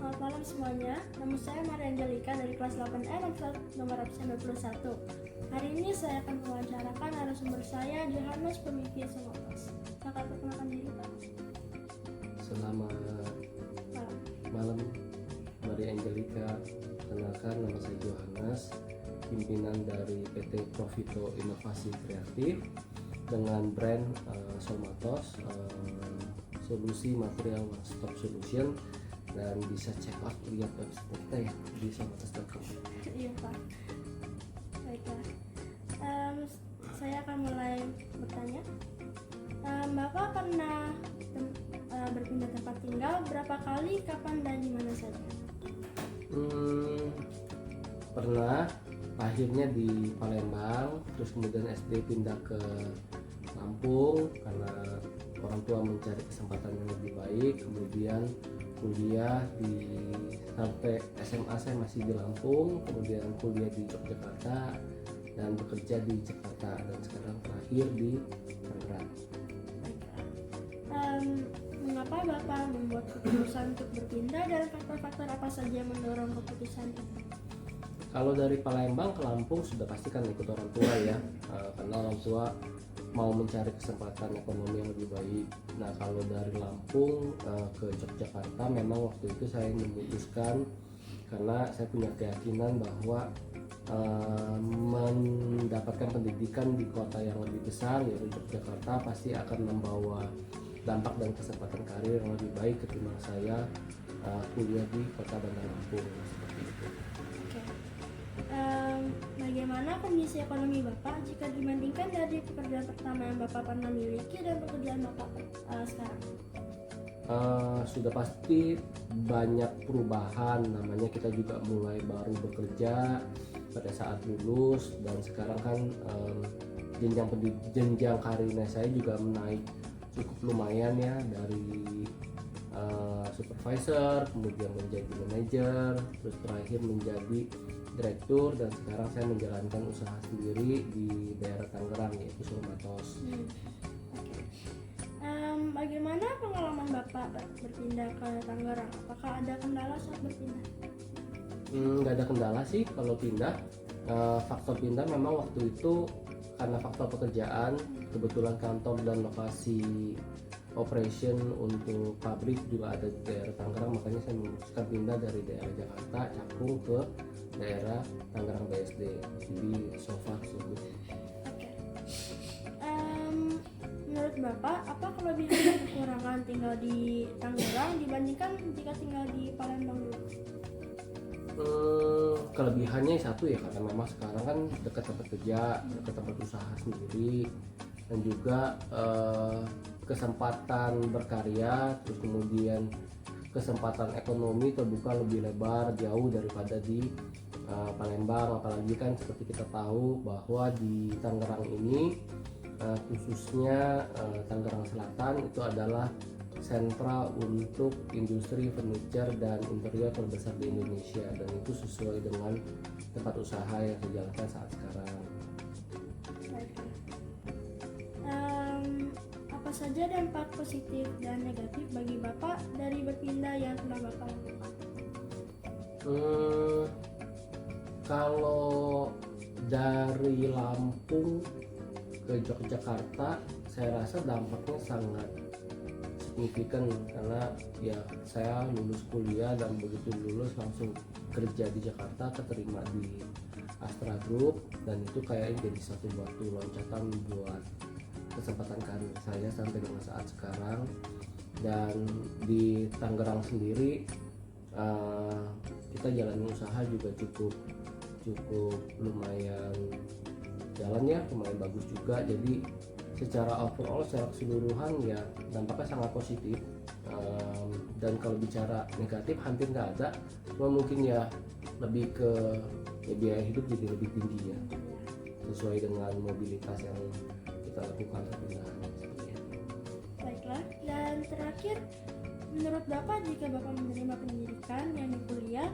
Selamat malam semuanya. Nama saya Maria Angelika dari kelas 8E nomor absen 21. Hari ini saya akan mewawancarakan narasumber saya, Johannes Pemiki Somotos. Silakan perkenalkan diri, Pak. Selamat malam, Maria Angelika. Kenalkan, nama saya Johannes, pimpinan dari PT Profito Inovasi Kreatif dengan brand Somotos, solusi material one stop solution, dan bisa check out lihat website kita ya di somotos.com. Iya, Pak. Baiklah. Saya akan mulai bertanya. Bapak pernah berpindah tempat tinggal berapa kali, kapan, dan di mana saja? Pernah, akhirnya di Palembang, terus kemudian SD pindah ke Lampung karena orang tua mencari kesempatan yang lebih baik, kemudian kuliah sampai SMA saya masih di Lampung, kemudian kuliah di Yogyakarta dan bekerja di Jakarta, dan sekarang terakhir di Tangerang. Mengapa Bapak membuat keputusan untuk berpindah dan faktor-faktor apa saja yang mendorong keputusan itu? Kalau dari Palembang ke Lampung sudah pasti kan ikut orang tua ya, karena orang tua mau mencari kesempatan ekonomi yang lebih baik. Nah, kalau dari Lampung ke Yogyakarta, memang waktu itu saya memutuskan karena saya punya keyakinan bahwa mendapatkan pendidikan di kota yang lebih besar yaitu Yogyakarta pasti akan membawa dampak dan kesempatan karir yang lebih baik ketimbang saya kuliah di kota Bandar Lampung seperti itu. Bagaimana kondisi ekonomi Bapak jika dibandingkan dari pekerjaan pertama yang Bapak pernah miliki dan pekerjaan Bapak sekarang? Sudah pasti banyak perubahan, namanya kita juga mulai baru bekerja pada saat lulus, dan sekarang kan jenjang karirnya saya juga menaik cukup lumayan ya, dari supervisor kemudian menjadi manajer, terus terakhir menjadi direktur, dan sekarang saya menjalankan usaha sendiri di daerah Tangerang yaitu Somotos. Bagaimana pengalaman Bapak berpindah ke Tangerang? Apakah ada kendala saat berpindah? Nggak ada kendala sih kalau pindah. Faktor pindah memang waktu itu karena faktor pekerjaan, kebetulan kantor dan lokasi operation untuk pabrik juga ada di daerah Tangerang, makanya saya memutuskan pindah dari daerah Jakarta Cakung ke daerah Tangerang BSD. Jadi so far so good. Menurut Bapak, apa kelebihan dan kekurangan tinggal di Tangerang dibandingkan jika tinggal di Palembang dulu? Kelebihannya satu ya, karena memang sekarang kan dekat tempat kerja, dekat tempat usaha sendiri, dan juga kesempatan berkarya, terus kemudian kesempatan ekonomi terbuka lebih lebar jauh daripada di Palembang. Apalagi kan seperti kita tahu bahwa di Tangerang ini khususnya Tangerang Selatan itu adalah sentra untuk industri furniture dan interior terbesar di Indonesia, dan itu sesuai dengan tempat usaha yang saya jalankan saat sekarang. Apa saja dampak positif dan negatif bagi Bapak dari berpindah yang telah Bapak lakukan? Kalau dari Lampung ke Yogyakarta, saya rasa dampaknya sangat signifikan karena ya saya lulus kuliah dan begitu lulus langsung kerja di Jakarta, keterima di Astra Group, dan itu kayaknya jadi satu batu loncatan buat kesempatan karir saya sampai dengan saat sekarang. Dan di Tangerang sendiri kita jalan usaha juga cukup lumayan jalan ya, lumayan bagus juga. Jadi secara overall, secara keseluruhan ya dampaknya sangat positif. Dan kalau bicara negatif hampir nggak ada, cuma mungkin ya lebih ke biaya hidup jadi lebih tinggi ya, sesuai dengan mobilitas yang kita lakukan perpindahan. Baiklah, dan terakhir, menurut Bapak jika Bapak menerima pendidikan yang di kuliah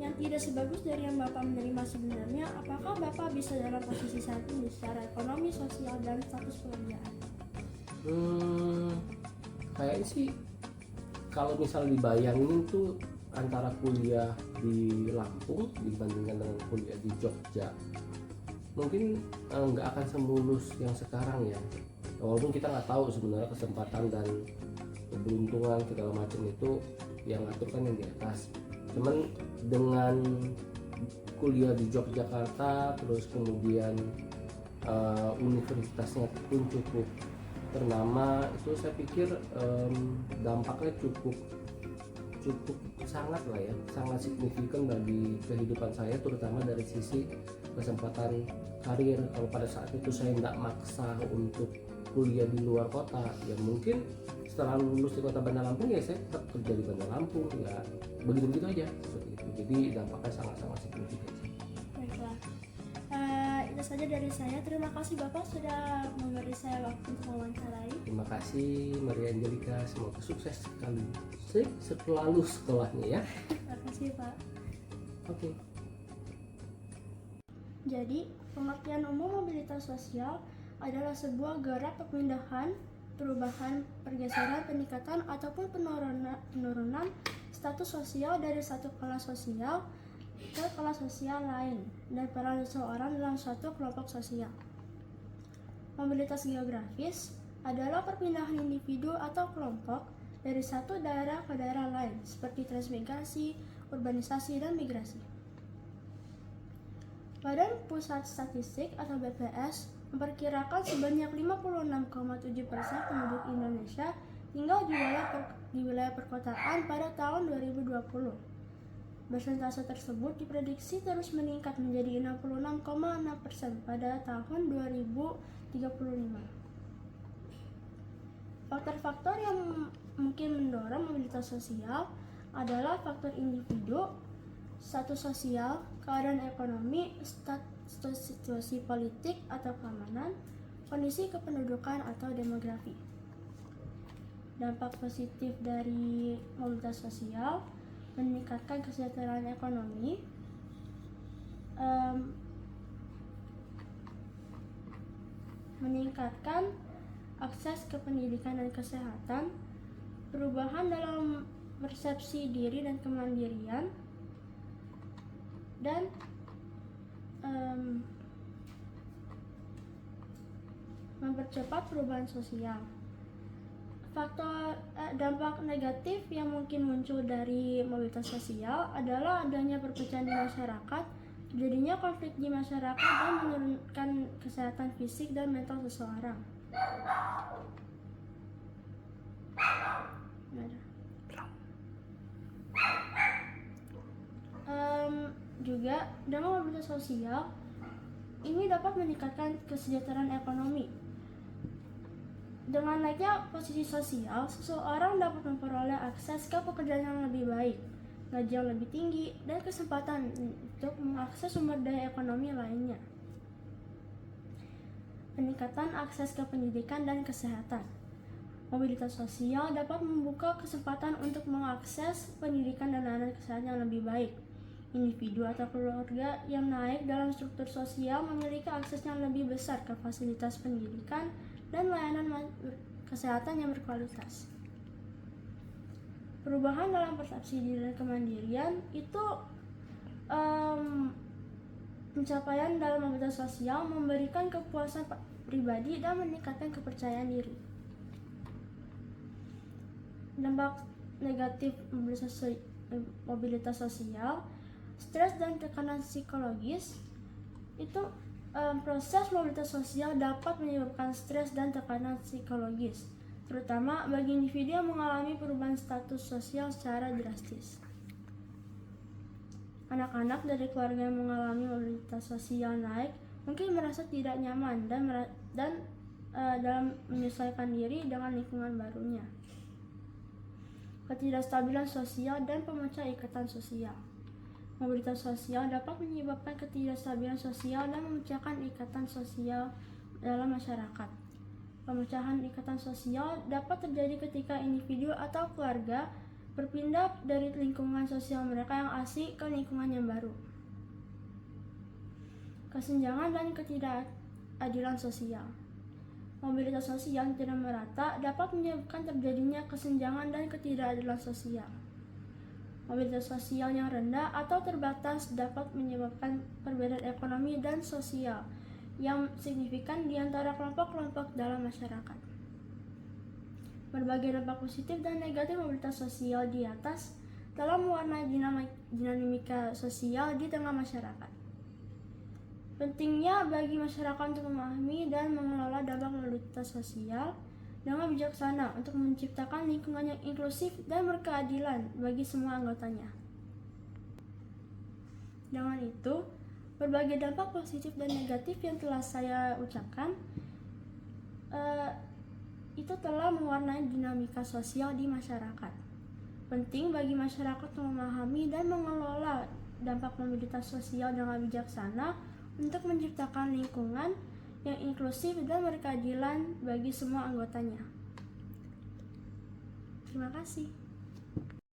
yang tidak sebagus dari yang Bapak menerima sebenarnya, apakah Bapak bisa dalam posisi saat ini secara ekonomi, sosial, dan status pekerjaan? Kayaknya sih kalau misal dibayangin tuh antara kuliah di Lampung dibandingkan dengan kuliah di Jogja, mungkin nggak akan semulus yang sekarang ya. Walaupun kita nggak tahu sebenarnya kesempatan dan keberuntungan segala macam itu yang ngatur kan yang di atas. Cuman dengan kuliah di Yogyakarta, terus kemudian universitasnya pun cukup ternama, itu saya pikir dampaknya cukup sangat lah ya, sangat signifikan bagi kehidupan saya, terutama dari sisi kesempatan karir. Kalau pada saat itu saya tidak maksa untuk kuliah di luar kota, ya mungkin setelah lulus di kota Bandar Lampung ya saya tetap kerja di Bandar Lampung, ya begitu-begitu aja seperti itu. Jadi dampaknya sangat-sangat signifikan. Baiklah, itu saja dari saya. Terima kasih Bapak sudah memberi saya waktu untuk mewawancarai. Terima kasih Maria Angelica, semoga sukses sekali selalu sekolahnya ya. Terima kasih Pak. Oke. Jadi, pengertian umum mobilitas sosial adalah sebuah gerak pemindahan, perubahan, pergeseran, peningkatan, ataupun penurunan status sosial dari satu kelas sosial ke kelas sosial lain dan peran seseorang dalam suatu kelompok sosial. Mobilitas geografis adalah perpindahan individu atau kelompok dari satu daerah ke daerah lain, seperti transmigrasi, urbanisasi, dan migrasi. Badan Pusat Statistik atau BPS memperkirakan sebanyak 56,7% penduduk Indonesia tinggal di wilayah perkotaan pada tahun 2020. Persentase tersebut diprediksi terus meningkat menjadi 66,6% pada tahun 2035. Faktor-faktor yang mungkin mendorong mobilitas sosial adalah faktor individu, status sosial, keadaan ekonomi, situasi politik atau keamanan, kondisi kependudukan atau demografi. Dampak positif dari mobilitas sosial meningkatkan kesejahteraan ekonomi, meningkatkan akses ke pendidikan dan kesehatan, perubahan dalam persepsi diri dan kemandirian, dan mempercepat perubahan sosial. Faktor dampak negatif yang mungkin muncul dari mobilitas sosial adalah adanya perpecahan di masyarakat, terjadinya konflik di masyarakat, dan menurunkan kesehatan fisik dan mental seseorang. Juga dengan mobilitas sosial ini dapat meningkatkan kesejahteraan ekonomi. Dengan naiknya posisi sosial, seseorang dapat memperoleh akses ke pekerjaan yang lebih baik, gaji yang lebih tinggi, dan kesempatan untuk mengakses sumber daya ekonomi lainnya. Peningkatan akses ke pendidikan dan kesehatan. Mobilitas sosial dapat membuka kesempatan untuk mengakses pendidikan dan layanan kesehatan yang lebih baik. Individu atau keluarga yang naik dalam struktur sosial memiliki akses yang lebih besar ke fasilitas pendidikan dan layanan kesehatan yang berkualitas. Perubahan dalam persepsi diri dan kemandirian itu pencapaian dalam mobilitas sosial memberikan kepuasan pribadi dan meningkatkan kepercayaan diri. Dampak negatif mobilitas sosial, stres dan tekanan psikologis. Itu proses mobilitas sosial dapat menyebabkan stres dan tekanan psikologis, terutama bagi individu yang mengalami perubahan status sosial secara drastis. Anak-anak dari keluarga yang mengalami mobilitas sosial naik mungkin merasa tidak nyaman dan dalam menyesuaikan diri dengan lingkungan barunya. Ketidakstabilan sosial dan pemecah ikatan sosial. Mobilitas sosial dapat menyebabkan ketidakstabilan sosial dan memecahkan ikatan sosial dalam masyarakat. Pemecahan ikatan sosial dapat terjadi ketika individu atau keluarga berpindah dari lingkungan sosial mereka yang asing ke lingkungan yang baru. Kesenjangan dan ketidakadilan sosial. Mobilitas sosial yang tidak merata dapat menyebabkan terjadinya kesenjangan dan ketidakadilan sosial. Mobilitas sosial yang rendah atau terbatas dapat menyebabkan perbedaan ekonomi dan sosial yang signifikan di antara kelompok-kelompok dalam masyarakat. Berbagai dampak positif dan negatif mobilitas sosial di atas telah mewarnai dinamika sosial di tengah masyarakat. Pentingnya bagi masyarakat untuk memahami dan mengelola dampak mobilitas sosial dengan bijaksana untuk menciptakan lingkungan yang inklusif dan berkeadilan bagi semua anggotanya. Dengan itu, berbagai dampak positif dan negatif yang telah saya ucapkan itu telah mewarnai dinamika sosial di masyarakat. Penting bagi masyarakat untuk memahami dan mengelola dampak mobilitas sosial dengan bijaksana untuk menciptakan lingkungan yang inklusif dan berkeadilan bagi semua anggotanya. Terima kasih.